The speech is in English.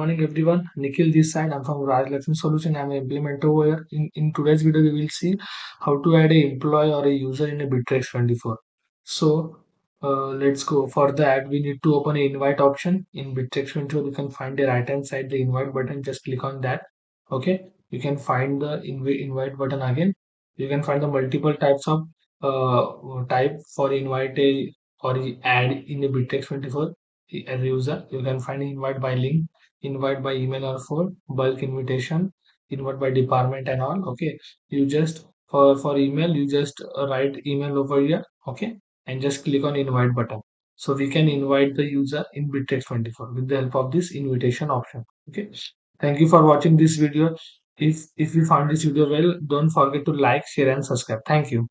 morning, everyone. Nikhil this side. I'm from Raj Lakshmi Solution. I'm an implementer over here. In today's video, we will see how to add an employee or a user in a Bitrix24. So let's go. For that, we need to open an invite option. In Bitrix24, you can find the right hand side, the invite button. Just click on that. Okay. You can find the invite button again. You can find the multiple types of type for invite a or add in a Bitrix24 as a user. You can find invite by link, invite by email or phone, bulk invitation, invite by department and all. Okay, you just for email you just write email over here. Okay, and just click on invite button. So we can invite the user in Bitrix24 with the help of this invitation option. Okay, thank you for watching this video. If you found this video well, don't forget to like, share and subscribe. Thank you.